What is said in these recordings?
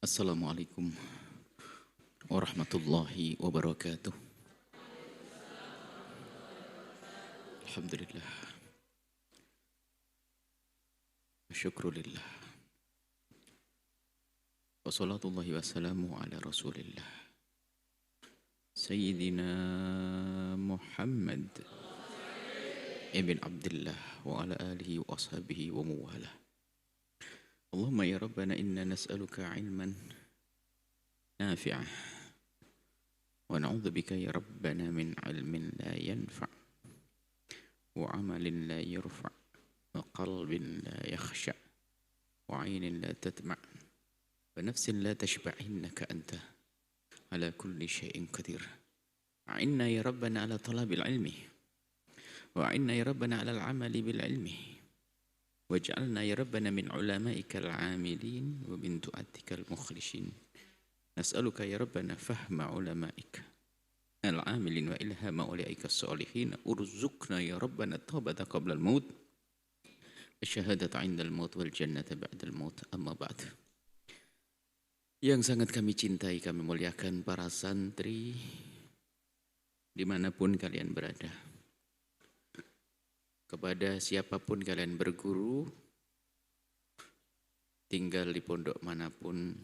Assalamualaikum warahmatullahi wabarakatuh. Alhamdulillah. Syukrulillah. Wassalatullahi wassalamu ala rasulillah. Sayyidina Muhammad ibn Abdullah wa ala alihi wa ashabihi wa muwalah. Allahumma ya Rabbana inna nas'aluka ilman nafi'ah. Wa na'udzu bika ya Rabbana min ilmin la yanfa' wa amalin la yurfa' wa qalbin la yakhsha' wa 'ainin la tatma' wa nafsin la tashba' innaka anta ala kulli syai'in qadir. A'inna ya Rabbana ala talabil ilmi wa a'inna ya Rabbana ala al-'amali bil ilmi waj'alna ya Rabbana min ulama'ika al-'amilin wa min du'atika al-mukhlishin. Nas'aluka ya Rabbana fahma ulama'ika al-'amilin wa ilhama awliyaika as-salihin. Urzuqna ya Rabbana taubata qabla al-maut asyhadata 'inda al-maut wal jannata ba'da al-maut. Amma ba'd. Yang sangat kami cintai, kami muliakan para santri dimanapun kalian berada. Kepada siapapun kalian berguru, tinggal di pondok manapun,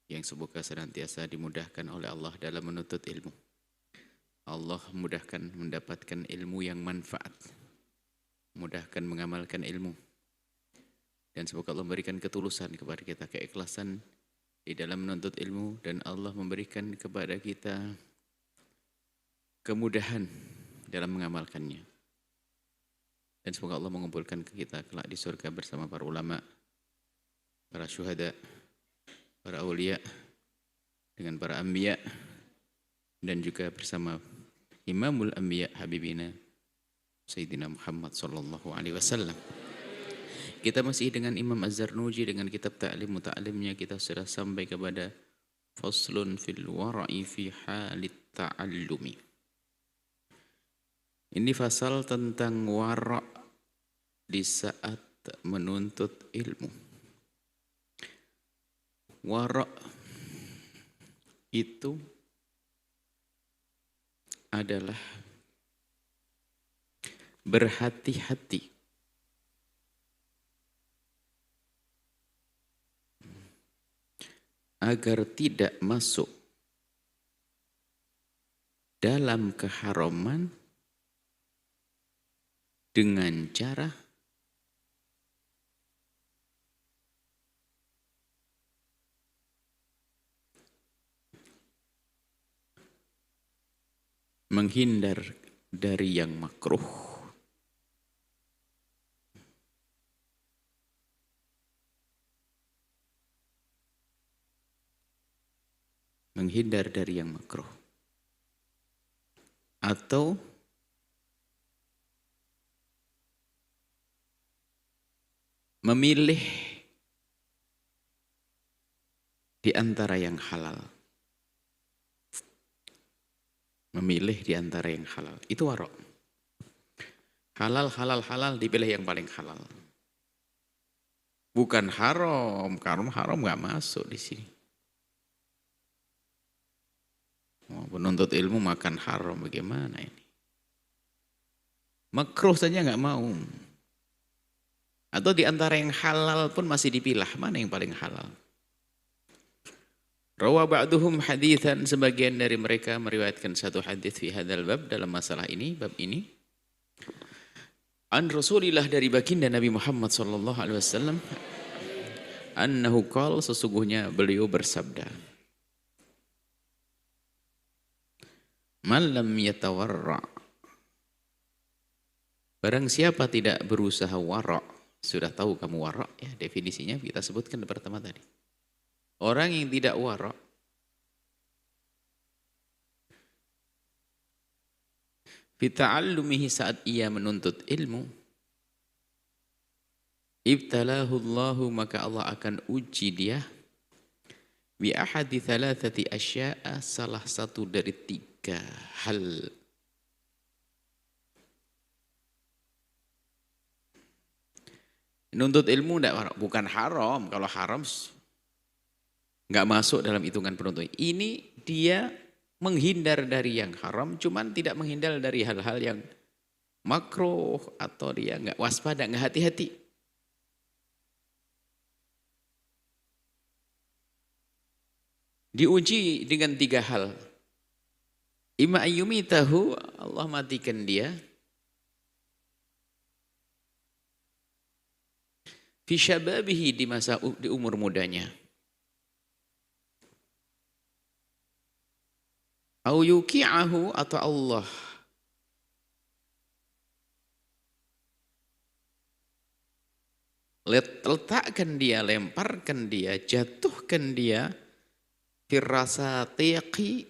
yang semoga senantiasa dimudahkan oleh Allah dalam menuntut ilmu. Allah mudahkan mendapatkan ilmu yang manfaat, mudahkan mengamalkan ilmu, dan semoga Allah memberikan ketulusan kepada kita, keikhlasan di dalam menuntut ilmu, dan Allah memberikan kepada kita kemudahan dalam mengamalkannya. Dan semoga Allah mengumpulkan kita kelak di surga bersama para ulama, para syuhada, para awliya, dengan para anbiya, dan juga bersama Imamul Anbiya Habibina Sayyidina Muhammad sallallahu alaihi wasallam. Kita masih dengan Imam Az-Zarnuji dengan kitab Ta'lim Muta'alimnya. Kita sudah sampai kepada Faslun fil wara'i fi halit ta'allumi. Ini fasal tentang wara' di saat menuntut ilmu. Wara' itu adalah berhati-hati agar tidak masuk dalam keharaman dengan cara menghindar dari yang makruh, menghindar dari yang makruh, atau memilih di antara yang halal. Memilih di antara yang halal. Itu wara'. Halal, halal, halal, dipilih yang paling halal. Bukan haram, karena haram nggak masuk di sini. Penuntut ilmu makan haram, bagaimana ini? Makruh saja nggak mau. Atau di antara yang halal pun masih dipilah, mana yang paling halal? Rawa ba'duhum hadithan, sebagian dari mereka meriwayatkan satu hadis fi hadzal bab, dalam masalah ini, bab ini. An Rasulillah, dari baginda Nabi Muhammad sallallahu alaihi wasallam, annahu qala, sesungguhnya beliau bersabda, man lam yatawarra', barang siapa tidak berusaha wara'. Sudah tahu kamu wara' ya, definisinya kita sebutkan pertama tadi. Orang yang tidak wara' fi ta'allumihi, saat ia menuntut ilmu, ibtalahu Allahu, maka Allah akan uji dia bi ahadi thalathati asya'a, salah satu dari 3 hal. Nuntut ilmu bukan haram. Kalau haram nggak masuk dalam hitungan penuntut. Ini dia menghindar dari yang haram, cuman tidak menghindar dari hal-hal yang makruh atau dia nggak waspada, nggak hati-hati. Diuji dengan 3 hal. Imma ayyumitahu, Allah matikan dia. Fi syababihi, di umur mudanya. Au yuqi'ahu, atau Allah letakkan dia, lemparkan dia, jatuhkan dia firasatiqi,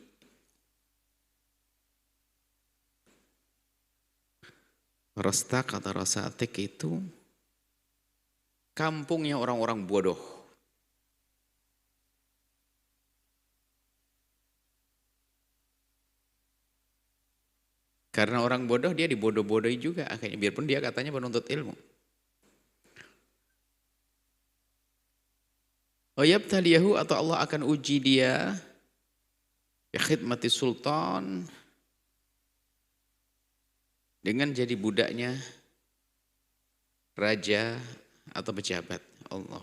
rastak atau rasatik itu kampungnya orang-orang bodoh. Karena orang bodoh dia dibodoh-bodohi juga akhirnya, biarpun dia katanya penuntut ilmu. Wayabtaliyahu, atau Allah akan uji dia ya khidmati sultan, dengan jadi budaknya raja atau pejabat Allah.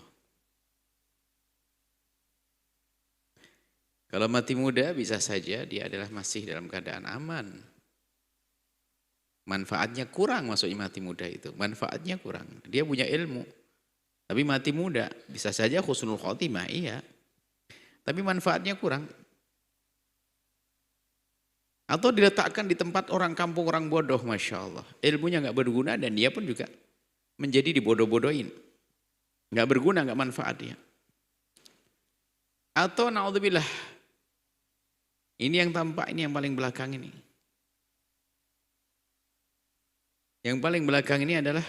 Kalau mati muda bisa saja dia adalah masih dalam keadaan aman. Manfaatnya kurang, maksudnya mati muda itu. Manfaatnya kurang. Dia punya ilmu. Tapi mati muda, bisa saja husnul khotimah, iya. Tapi manfaatnya kurang. Atau diletakkan di tempat orang kampung, orang bodoh, Masya Allah. Ilmunya nggak berguna dan dia pun juga menjadi dibodoh-bodohin. Nggak berguna, nggak manfaat dia. Atau na'udzubillah, ini yang tampak, ini yang paling belakang ini. Yang paling belakang ini adalah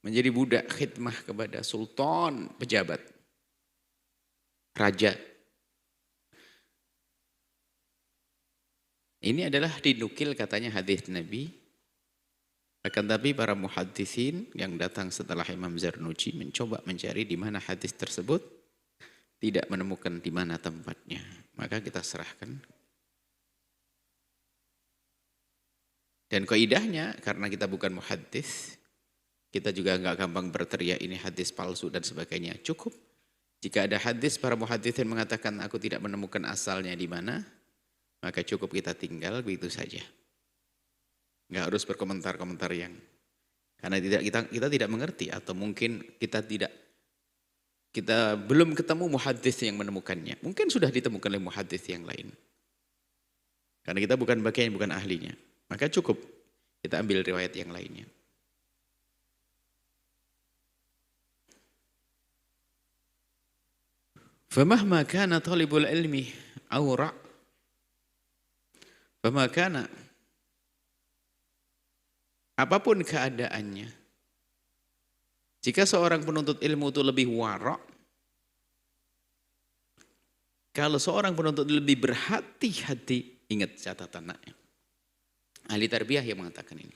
menjadi budak khidmah kepada sultan, pejabat, raja. Ini adalah dinukil katanya hadis Nabi. Akan tapi para muhaddisin yang datang setelah Imam Zarnuji mencoba mencari di mana hadis tersebut, tidak menemukan di mana tempatnya. Maka kita serahkan. Dan kaidahnya, karena kita bukan muhaddis, kita juga nggak gampang berteriak ini hadis palsu dan sebagainya. Cukup jika ada hadis para muhaddisin mengatakan aku tidak menemukan asalnya di mana, maka cukup kita tinggal begitu saja. Nggak harus berkomentar-komentar yang karena kita tidak mengerti, atau mungkin kita belum ketemu muhaddis yang menemukannya. Mungkin sudah ditemukan oleh muhaddis yang lain. Karena kita bukan bagian, bukan ahlinya. Maka cukup kita ambil riwayat yang lainnya. Famahma kana talibul ilmi awra' fama kana, apapun keadaannya, jika seorang penuntut ilmu itu lebih wara', kalau seorang penuntut lebih berhati-hati, ingat catatan naknya. Ahli tarbiyah yang mengatakan ini.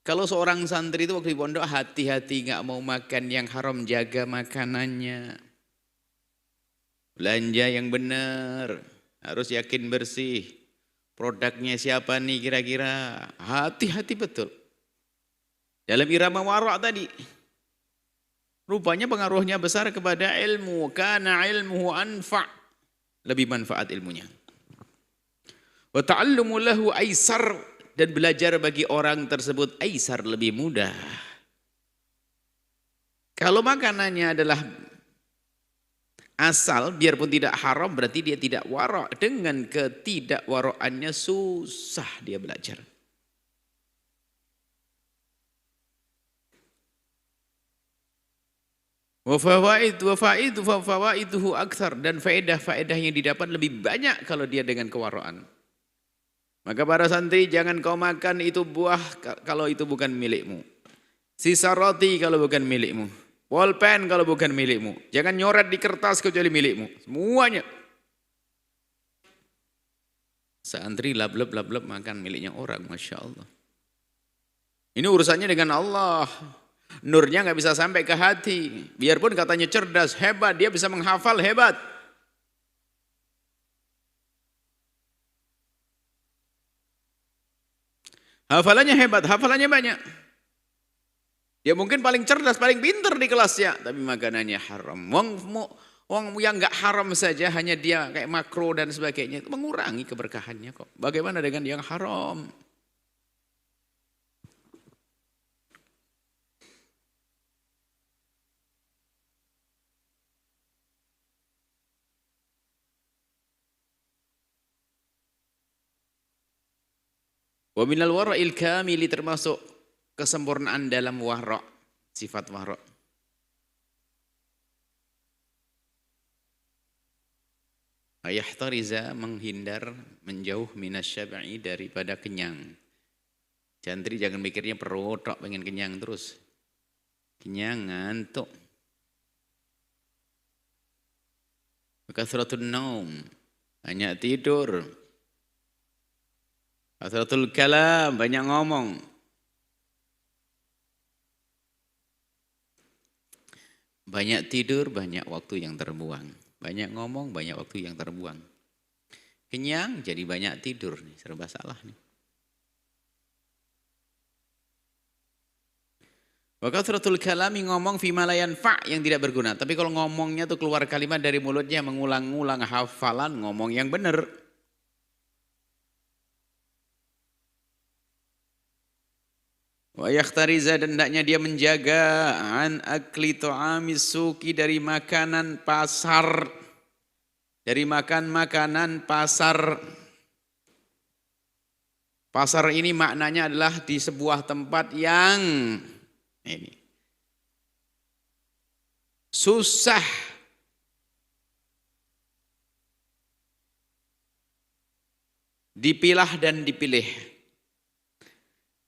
Kalau seorang santri itu waktu di pondok hati-hati, nggak mau makan yang haram, jaga makanannya. Belanja yang benar, harus yakin bersih. Produknya siapa nih kira-kira? Hati-hati betul. Dalam irama wara' tadi. Rupanya pengaruhnya besar kepada ilmu. Kana ilmuhu anfa'. Lebih manfaat ilmunya. Wa ta'allumu lahu aisar. Dan belajar bagi orang tersebut aisar, lebih mudah. Kalau makanannya adalah asal, biarpun tidak haram, berarti dia tidak wara'. Dengan ketidakwara'annya susah dia belajar. Wa fawaiduhu aktsar, dan faedah-faedah yang didapat lebih banyak kalau dia dengan kewara'an. Maka para santri, jangan kau makan itu buah kalau itu bukan milikmu. Sisa roti kalau bukan milikmu. Pulpen kalau bukan milikmu. Jangan nyoret di kertas kecuali milikmu. Semuanya. Santri lablep makan miliknya orang, Masya Allah. Ini urusannya dengan Allah. Nurnya nggak bisa sampai ke hati. Biarpun katanya cerdas, hebat, dia bisa menghafal, hebat. Hafalannya hebat, hafalannya banyak. Dia mungkin paling cerdas, paling pintar di kelasnya, tapi makanannya haram. Wong yang nggak haram saja, hanya dia kayak makro dan sebagainya, itu mengurangi keberkahannya kok. Bagaimana dengan yang haram? Wa minal wara'il kamili, termasuk kesempurnaan dalam wara', sifat wara'. Ayahtariza, menghindar, menjauh minasyaba'i, daripada kenyang. Jantri jangan mikirnya perut tok, pengen kenyang terus. Kenyang, ngantuk. Kathratun naum, banyak tidur. Kathratul kalam, banyak ngomong. Banyak tidur, banyak waktu yang terbuang. Banyak ngomong, banyak waktu yang terbuang. Kenyang, jadi banyak tidur. Nih, serba salah nih. Wa kathratul kalami, ngomong fima la yanfa', yang tidak berguna. Tapi kalau ngomongnya tuh keluar kalimat dari mulutnya, mengulang-ulang hafalan, ngomong yang benar. Wa yakhtariza, dan hendaknya dia menjaga an akli ta'amis suki, dari makanan pasar. Dari makan makanan pasar. Pasar ini maknanya adalah di sebuah tempat yang ini susah dipilah dan dipilih.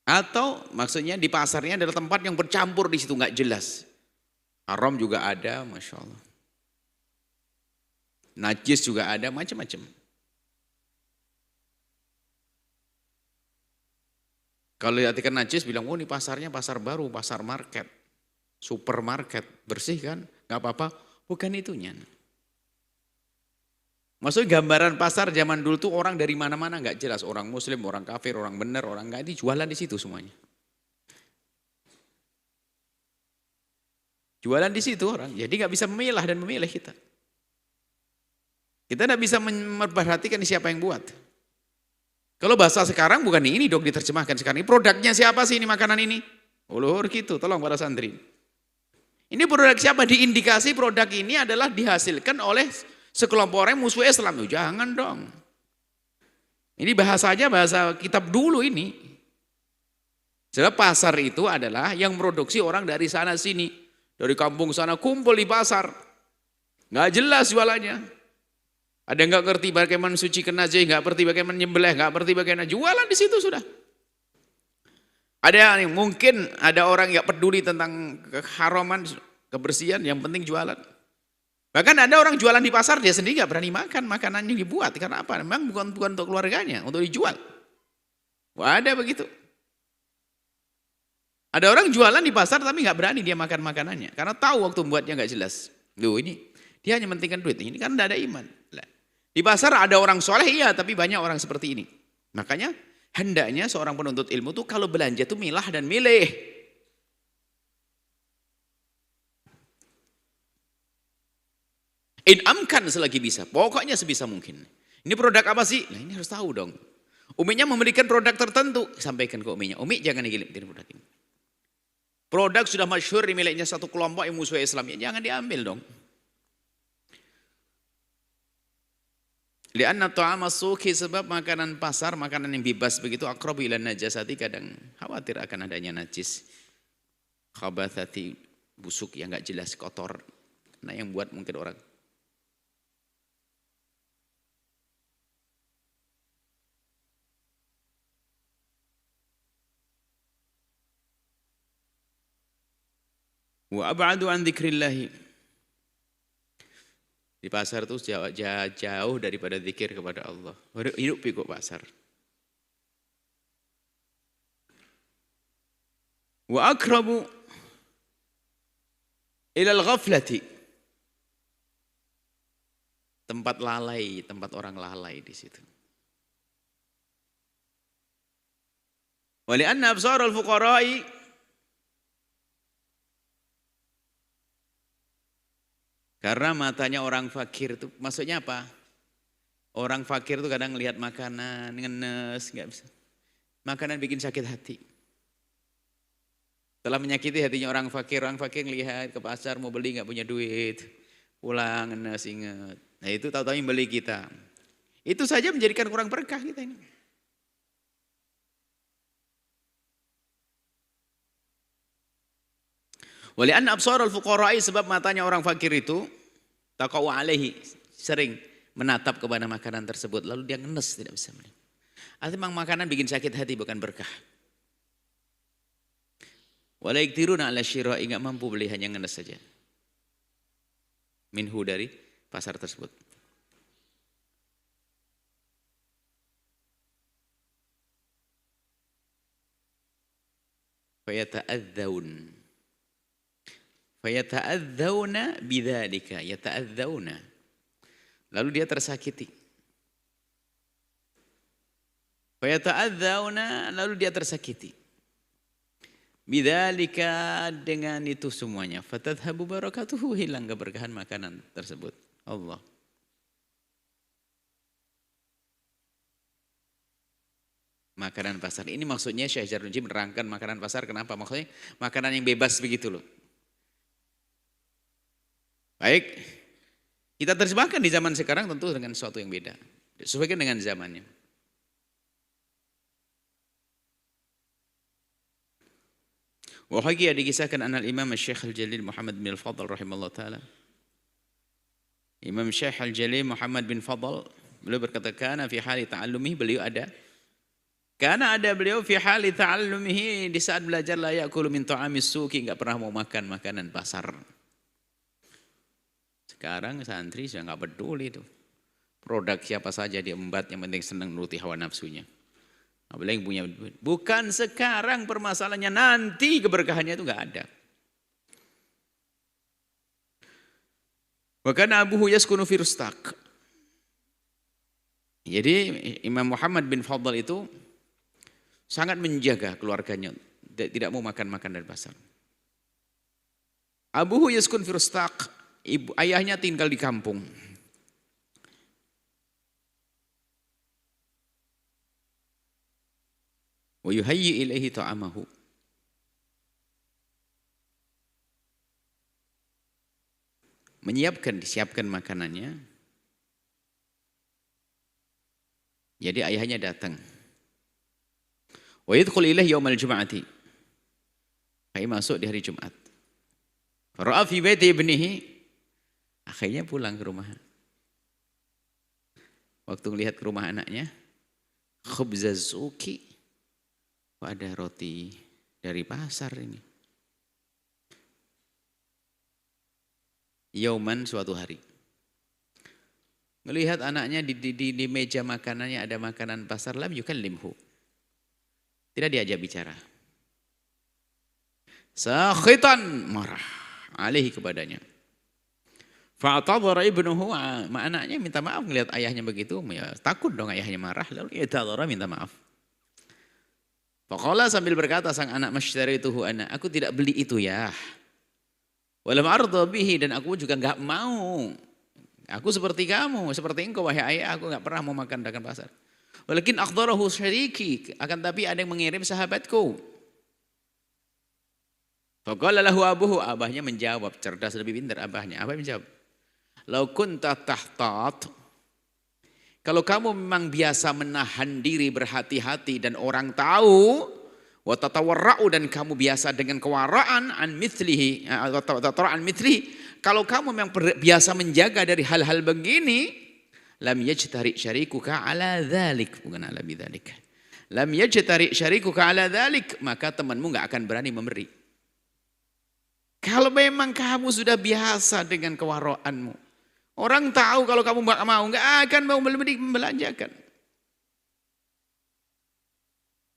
Atau maksudnya di pasarnya adalah tempat yang bercampur, di situ nggak jelas. Haram juga ada, Masya Allah. Najis juga ada, macam-macam. Kalau diartikan najis, bilang, oh ini pasarnya pasar baru, pasar market, supermarket, bersih kan, nggak apa-apa. Bukan itunya. Maksudnya gambaran pasar zaman dulu tuh orang dari mana-mana nggak jelas, orang muslim, orang kafir, orang benar, orang nggak, dijualan di situ semuanya. Jualan di situ orang, jadi nggak bisa memilah dan memilih kita. Kita nggak bisa memperhatikan siapa yang buat. Kalau bahasa sekarang bukan ini dong diterjemahkan sekarang. Ini produknya siapa sih ini makanan ini? Ulur gitu, tolong para santri. Ini produk siapa? Diindikasi produk ini adalah dihasilkan oleh sekelompok orang musuh Islam. Jangan dong. Ini bahasanya bahasa kitab dulu ini. Sebab pasar itu adalah yang produksi orang dari sana sini. Dari kampung sana kumpul di pasar. Nggak jelas jualannya. Ada nggak ngerti bagaimana sucikan najis, nggak ngerti bagaimana nyembelih, nggak ngerti bagaimana jualan di situ sudah. Ada yang mungkin ada orang yang peduli tentang keharaman, kebersihan, yang penting jualan. Bahkan ada orang jualan di pasar, dia sendiri nggak berani makan makanan yang dibuat. Karena apa? Memang bukan untuk keluarganya, untuk dijual. Wah, ada begitu. Ada orang jualan di pasar tapi nggak berani dia makan makanannya. Karena tahu waktu membuatnya nggak jelas. Loh ini, dia hanya mementingkan duit. Ini kan tidak ada iman. Di pasar ada orang soleh, iya, tapi banyak orang seperti ini. Makanya hendaknya seorang penuntut ilmu tuh kalau belanja tuh milah dan milih. Inamkan selagi bisa, pokoknya sebisa mungkin. Ini produk apa sih? Nah ini harus tahu dong. Uminya memberikan produk tertentu, sampaikan ke uminya. Umi jangan digilir produk ini. Produk sudah masyhur di miliknya satu kelompok yang musuh Islam, ya jangan diambil dong. Lianna ta'ama suki, sebab makanan pasar, makanan yang bebas begitu, aqrabu ila najasati, kadang khawatir akan adanya najis. Khabathati, busuk yang enggak jelas, kotor. Nah yang buat mungkin orang. Wa ab'adu an dzikrillahi. Di pasar itu jauh daripada zikir kepada Allah. Hidup kok pasar. Wa akrabu Ilal ghaflati. Tempat lalai, tempat orang lalai di situ. Wa li'anna absarul fuqara'i karena matanya orang fakir itu maksudnya apa? Orang fakir itu kadang lihat makanan, ngenes, nggak bisa. Makanan bikin sakit hati. Setelah menyakiti hatinya orang fakir lihat ke pasar mau beli nggak punya duit, pulang ngenes inget. Nah itu tahu-tahu yang beli kita. Itu saja menjadikan kurang berkah kita ini. Wali an absarul fuqara'i sebab matanya orang fakir itu taqau alaihi sering menatap kepada makanan tersebut lalu dia ngenes tidak bisa beli. Artinya makanan bikin sakit hati bukan berkah. Wala yaktiruna ala syira'i enggak mampu beli hanya ngenes saja. Minhu dari pasar tersebut. Fayata'adzawna bidzalika, yata'adzawna. Lalu dia tersakiti. Fayata'adzawna, lalu dia tersakiti. Bidzalika, dengan itu semuanya. Fatadhabu barakatuhu, hilang keberkahan makanan tersebut. Allah. Makanan pasar. Ini maksudnya Syekh Jarunji menerangkan makanan pasar. Kenapa? Maksudnya makanan yang bebas begitu loh. Baik. Kita terjemahkan di zaman sekarang tentu dengan sesuatu yang beda. Sesuaikan dengan zamannya. Wahai dikisahkan anal Imam Syekh Al-Jalil Muhammad bin Al-Fadl rahimahullah ta'ala. Imam Syekh Al-Jalil Muhammad bin Fadl, beliau berkata, kana fi hali ta'allumihi, beliau ada. Karena ada beliau fi hali ta'allumihi, di saat belajar la ya'kulu min ta'amis suki, enggak pernah mau makan makanan pasar. Sekarang santri sudah enggak peduli itu. Produk siapa saja dia embat, yang penting senang nuruti hawa nafsunya. Apalagi yang punya duit. Bukan sekarang permasalahannya, nanti keberkahannya itu enggak ada. Bahkan abuhu yaskunu fi rustaq. Jadi Imam Muhammad bin Fadl itu sangat menjaga keluarganya, tidak mau makan dari pasar. Abuhu yaskun fi rustaq, ayahnya tinggal di kampung. Wa yuhayyi ilaihi ta'amahu. Disiapkan makanannya. Jadi ayahnya datang. Wa yadkhul ilaihi yaumal jum'ati. Ayah masuk di hari Jumat. Ra'a fi baiti ibnihi. Akhirnya pulang ke rumah. Waktu melihat ke rumah anaknya, khubzaz suki. Ada roti dari pasar ini. Yauman, suatu hari. Melihat anaknya di meja makanannya ada makanan pasar, lam yukallimhu. Tidak diajak bicara. Sakhitan, marah alaihi kepadanya. Fa'tadhara ibnuhu, anaknya minta maaf melihat ayahnya begitu, ya, takut dong ayahnya marah, lalu i'tadhara, minta maaf. Faqala, sambil berkata sang anak, masytarituhu ana, aku tidak beli itu ya. Walam arda bihi, dan aku juga enggak mau. Aku seperti kamu, seperti engkau wahai ayah, aku enggak pernah mau makan dagang pasar. Walakin akhdarahu syariki, akan tapi ada yang mengirim sahabatku. Faqala lahu abuhu, abahnya menjawab, cerdas lebih pintar abahnya. Abah menjawab, lau kunta tahtat, kalau kamu memang biasa menahan diri, berhati-hati dan orang tahu, wa tatawarra'u, dan kamu biasa dengan kewaraan an mithlihi, kalau kamu memang biasa menjaga dari hal-hal begini, lam yajtari syarikuka ala dzalik, bukan ala bidzalik. Lam yajtari syarikuka ala dzalik, maka temanmu enggak akan berani memberi. Kalau memang kamu sudah biasa dengan kewaraanmu, orang tahu kalau kamu enggak akan mau membelanjakan.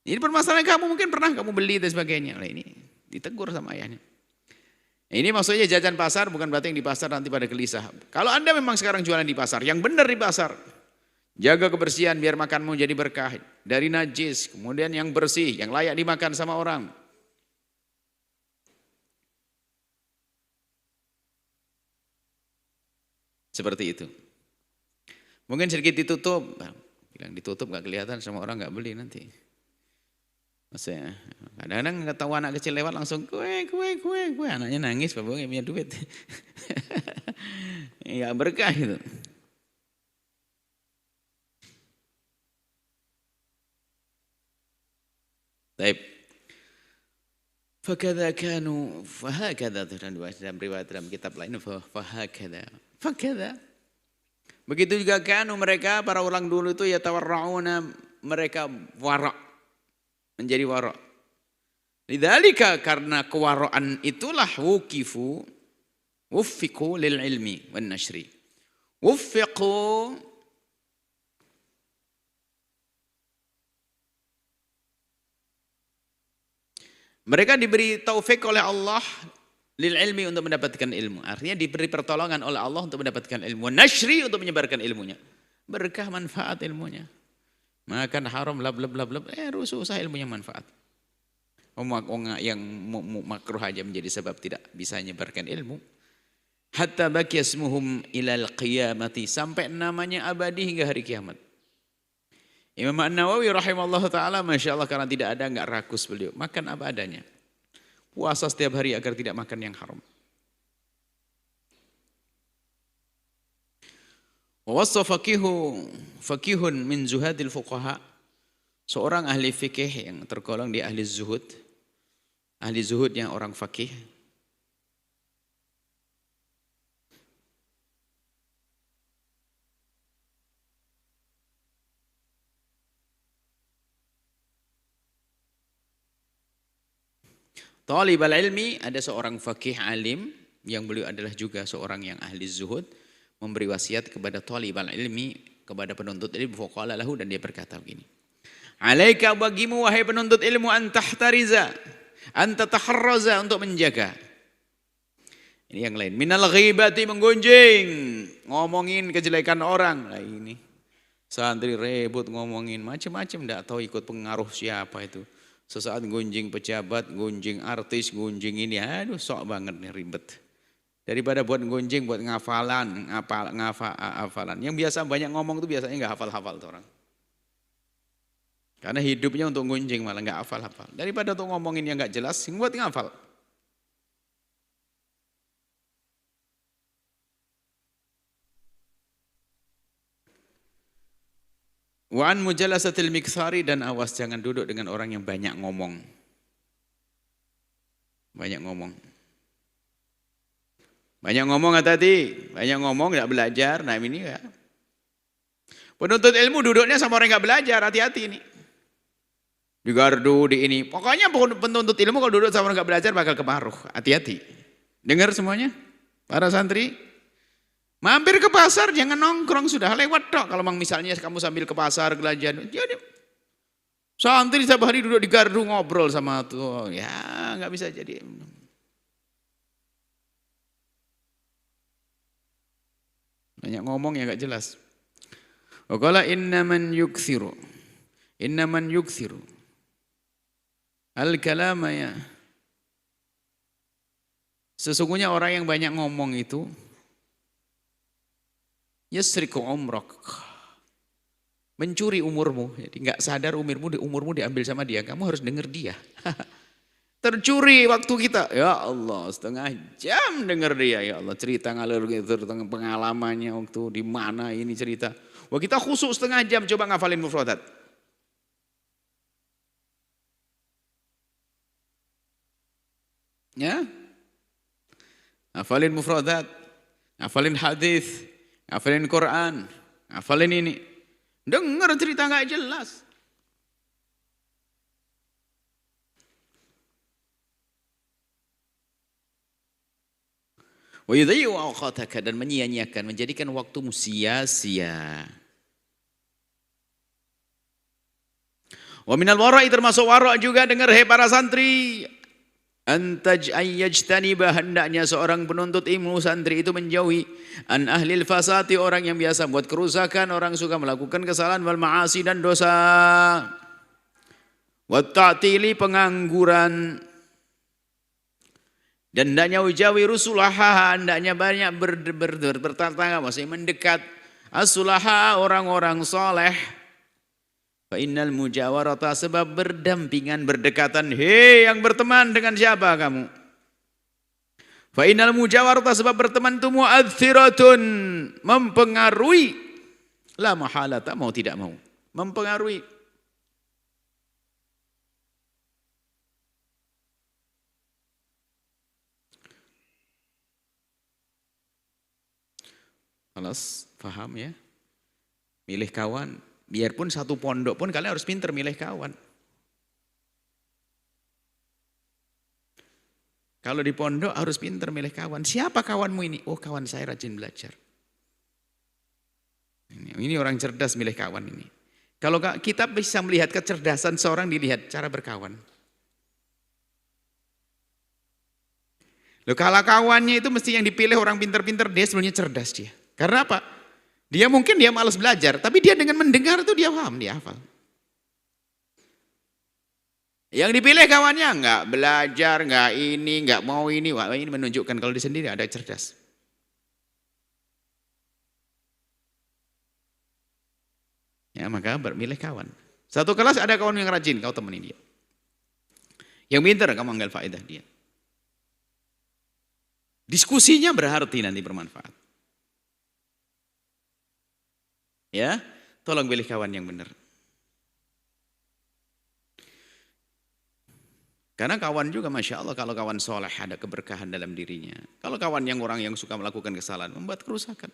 Ini permasalahan kamu, mungkin pernah kamu beli dan sebagainya. Nah, ini ditegur sama ayahnya. Ini maksudnya jajan pasar bukan berarti yang di pasar nanti pada gelisah. Kalau Anda memang sekarang jualan di pasar, yang benar di pasar. Jaga kebersihan biar makanmu jadi berkah. Dari najis, kemudian yang bersih, yang layak dimakan sama orang. Seperti itu. Mungkin sedikit ditutup. Bilang ditutup gak kelihatan sama orang gak beli nanti. Maksudnya, kadang-kadang ketawa anak kecil lewat langsung kue. Anaknya nangis, bapaknya punya duit. Ya berkah gitu. Baik. Fakadha kanu, fahakadha dalam riwayat dalam kitab lain, fakadha. Begitu juga kanu mereka, para orang dulu itu yatawarra'una, mereka wara'. Menjadi wara'. Lidzalika karena kewara'an itulah wuffiqu lil ilmi wan nashri. Wuffiqu mereka diberi taufik oleh Allah lil ilmi untuk mendapatkan ilmu. Artinya diberi pertolongan oleh Allah untuk mendapatkan ilmu. Wan nashri untuk menyebarkan ilmunya. Berkah manfaat ilmunya. Makan haram lab susah ilmunya manfaat. Yang makruh aja menjadi sebab tidak bisa menyebarkan ilmu. Hatta baqiya ismuhum ilal qiyamati, sampai namanya abadi hingga hari kiamat. Imam An-Nawawi rahimahullah ta'ala, Masya Allah, karena tidak ada enggak rakus beliau, makan apa adanya. Puasa setiap hari agar tidak makan yang haram. Wawassa fakihun min zuhadil fuqaha, seorang ahli fikih yang tergolong di ahli zuhudnya orang fakih. Talibal ilmi, ada seorang fakih alim yang beliau adalah juga seorang yang ahli zuhud, memberi wasiat kepada talibal ilmi, kepada penuntut ilmu, faqala lahu, dan dia berkata begini. Alaika, bagimu wahai penuntut ilmu, antahtariza, antataharraza, untuk menjaga. Ini yang lain. Minal ghibati, menggunjing, ngomongin kejelekan orang. Nah ini santri rebut ngomongin macam-macam, enggak tahu ikut pengaruh siapa itu. Sesaat gunjing pejabat, gunjing artis, gunjing ini, aduh sok banget nih, ribet. Daripada buat gunjing, buat ngafalan. Yang biasa banyak ngomong itu biasanya nggak hafal-hafal tuh orang. Karena hidupnya untuk gunjing malah nggak hafal-hafal. Daripada untuk ngomongin yang nggak jelas, buat ngafal. Wa an mujalasatil miktsari, dan awas jangan duduk dengan orang yang banyak ngomong. Banyak ngomong. Banyak ngomong hati-hati, banyak ngomong enggak belajar. Nah ini ya. Penuntut ilmu duduknya sama orang enggak belajar, hati-hati ini. Di gardu, di ini. Pokoknya penuntut ilmu kalau duduk sama orang enggak belajar bakal keparuh. Hati-hati. Dengar semuanya? Para santri? Mampir ke pasar, jangan nongkrong, sudah lewat dok. Kalau misalnya kamu sambil ke pasar, gelajan, jadi santri setiap hari duduk di gardu ngobrol sama tuh, ya nggak bisa jadi. Banyak ngomong ya nggak jelas. Waqala innaman yukthiru al-kalama, ya. Sesungguhnya orang yang banyak ngomong itu yasriku umrak, mencuri umurmu. Jadi nggak sadar umurmu diambil sama dia. Kamu harus dengar dia. Tercuri waktu kita. Ya Allah, setengah jam dengar dia. Ya Allah, cerita ngalur gitu tentang pengalamannya waktu di mana ini cerita. Wah, kita khusus setengah jam coba ngafalin mufradat. Ya, ngafalin mufradat, ngafalin hadis, hafalin Quran, hafalin ini. Dengar cerita nggak jelas. Wa yudhi'u awqataka, dan menyia-nyiakan, menjadikan waktumu sia-sia. Wa minal wara'i, termasuk wara' juga, dengar hei para santri. Ayyajtaniba, hendaknya seorang penuntut ilmu santri itu menjauhi an ahlil fasati, orang yang biasa buat kerusakan, orang suka melakukan kesalahan, wal ma'asi, dan dosa, wat ta'tili, pengangguran, dan hendaknya ujawi rusulaha, hendaknya banyak bertetangga, maksudnya mendekat as-sulaha, orang-orang soleh. Fa innal mujawarata, sebab berdampingan, berdekatan. Hei yang berteman, dengan siapa kamu? Fa innal mujawarata, sebab berteman itu mu'athiratun, mempengaruhi. La mahalata, mau tidak mau, mempengaruhi. Alas, paham ya? Milih kawan. Biarpun satu pondok pun kalian harus pintar milih kawan. Kalau di pondok harus pintar milih kawan. Siapa kawanmu ini? Oh, kawan saya rajin belajar. Ini orang cerdas milih kawan ini. Kalau kita bisa melihat kecerdasan seorang dilihat cara berkawan. Loh, kalau kawannya itu mesti yang dipilih orang pintar-pintar, dia sebenarnya cerdas dia. Karena apa? Dia mungkin dia malas belajar, tapi dia dengan mendengar itu dia paham, dia hafal. Yang dipilih kawannya enggak belajar, enggak ini, enggak mau ini. Wah, ini menunjukkan kalau dia sendiri ada cerdas. Ya, maka bermilih kawan. Satu kelas ada kawan yang rajin, kau temenin dia. Yang pintar, kamu ambil faedah dia. Diskusinya berarti nanti bermanfaat. Ya, tolong pilih kawan yang benar. Karena kawan juga, Masya Allah, kalau kawan soleh ada keberkahan dalam dirinya. Kalau kawan yang orang yang suka melakukan kesalahan, membuat kerusakan.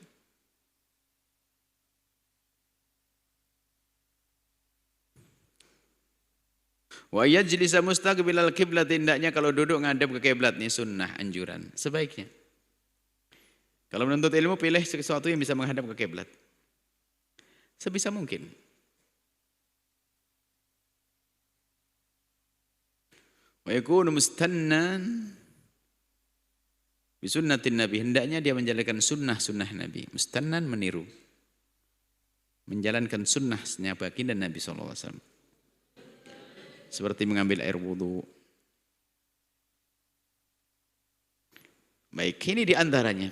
Wa yajlisa mustaqbilal qiblat, tindaknya kalau duduk ngadep ke kiblat, nih sunnah, anjuran. Sebaiknya. Kalau menuntut ilmu, pilih sesuatu yang bisa menghadap ke kiblat. Sebisa mungkin. Wa yakunu mustannan bi sunnatin Nabi, hendaknya dia menjalankan sunnah-sunnah Nabi. Mustannan, meniru. Menjalankan sunnahnya baginda Nabi SAW. Seperti mengambil air wudu. Baik, ini diantaranya.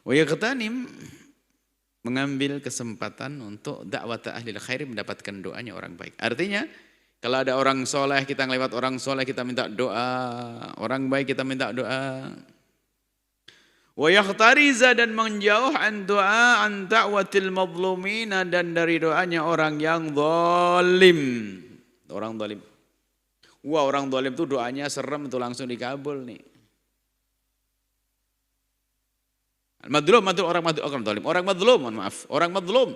Wa yaqtanim, mengambil kesempatan untuk dakwah ahlil khair, mendapatkan doanya orang baik. Artinya, kalau ada orang soleh, kita ngelewat orang soleh, kita minta doa. Orang baik, kita minta doa. Wa yakhtariza, dan menjauh an doa an da'watil madlumina, dan dari doanya orang yang zalim. Orang zalim. Wah, orang zalim itu doanya serem, itu langsung dikabul nih. Orang madlum.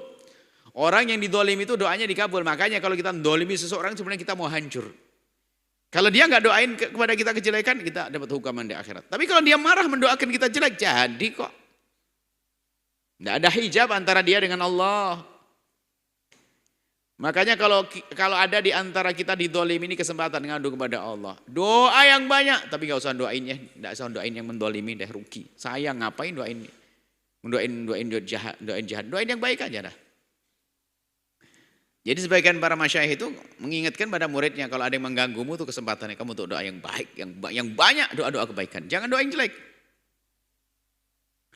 Orang yang didolimi itu doanya dikabul. Makanya kalau kita mendolimi seseorang, sebenarnya kita mau hancur. Kalau dia nggak doain kepada kita kejelekan, kita dapat hukuman di akhirat. Tapi kalau dia marah mendoakan kita jelek, jadi kok. Nggak ada hijab antara dia dengan Allah. Makanya kalau ada di antara kita didolimi, ini kesempatan ngadu kepada Allah. Doa yang banyak, tapi nggak usah doainnya. Nggak usah doain yang mendolimi, deh rugi. Sayang, ngapain doain? Doain jahat, doain yang baik aja dah. Jadi sebagian para masyayikh itu mengingatkan pada muridnya, kalau ada yang mengganggumu itu kesempatannya kamu untuk doa yang baik, yang banyak doa-doa kebaikan. Jangan doa yang jelek.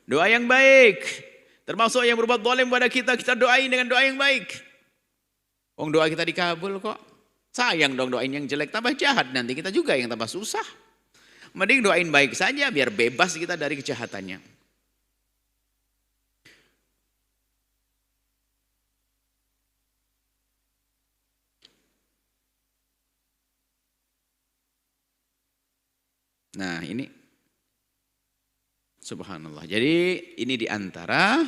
Doa yang baik. Termasuk yang berbuat zalim pada kita doain dengan doa yang baik. Doa kita dikabul kok. Sayang dong doain yang jelek, tambah jahat, nanti kita juga yang tambah susah. Mending doain baik saja biar bebas kita dari kejahatannya. Nah, ini subhanallah. Jadi ini diantara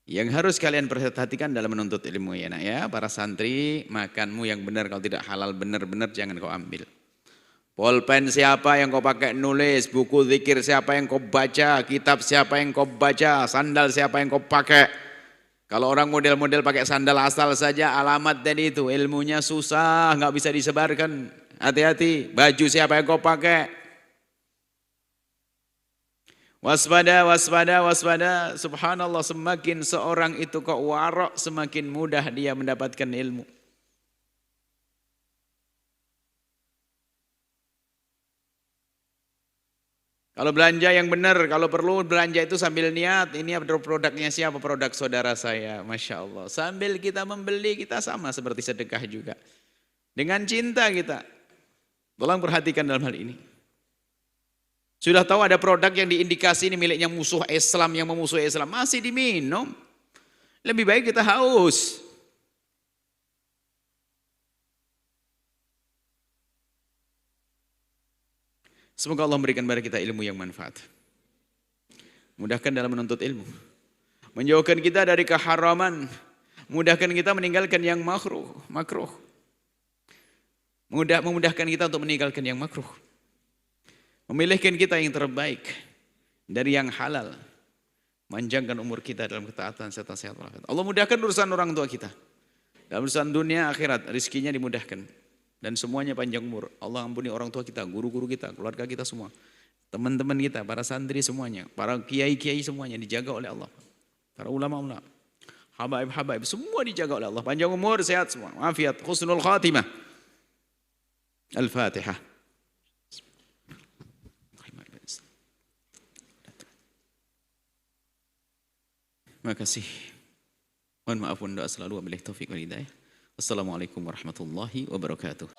yang harus kalian perhatikan dalam menuntut ilmu ya nak ya. Para santri, makanmu yang benar, kalau tidak halal benar-benar jangan kau ambil. Pulpen siapa yang kau pakai nulis, buku zikir siapa yang kau baca, kitab siapa yang kau baca, sandal siapa yang kau pakai. Kalau orang model-model pakai sandal asal saja, alamat dan itu ilmunya susah, nggak bisa disebarkan. Hati-hati, baju siapa yang kau pakai. Waspada, waspada, waspada. Subhanallah, semakin seorang itu kok warok, semakin mudah dia mendapatkan ilmu. Kalau belanja yang benar, kalau perlu belanja itu sambil niat, ini produknya siapa? Produk saudara saya, Masya Allah. Sambil kita membeli, kita sama seperti sedekah juga. Dengan cinta kita. Tolong perhatikan dalam hal ini. Sudah tahu ada produk yang diindikasi ini miliknya musuh Islam, yang memusuhi Islam, masih diminum. Lebih baik kita haus. Semoga Allah memberikan kepada kita ilmu yang manfaat. Mudahkan dalam menuntut ilmu. Menjauhkan kita dari keharaman. Mudahkan kita meninggalkan yang makruh. Memudahkan kita untuk meninggalkan yang makruh. Memilihkan kita yang terbaik dari yang halal. Manjangkan umur kita dalam ketaatan serta sehat walafiat. Allah mudahkan urusan orang tua kita. Dalam urusan dunia akhirat, rizkinya dimudahkan. Dan semuanya panjang umur. Allah ampuni orang tua kita, guru-guru kita, keluarga kita semua. Teman-teman kita, para santri semuanya. Para kiai-kiai semuanya dijaga oleh Allah. Para ulama-ulama. Habaib-habaib, semua dijaga oleh Allah. Panjang umur, sehat semua. Afiat, husnul khatimah. Al-Fatihah. Terima kasih. Mohon maaf dan doa selalu. Wabillahi taufiq wal hidayah. Wassalamualaikum warahmatullahi wabarakatuh.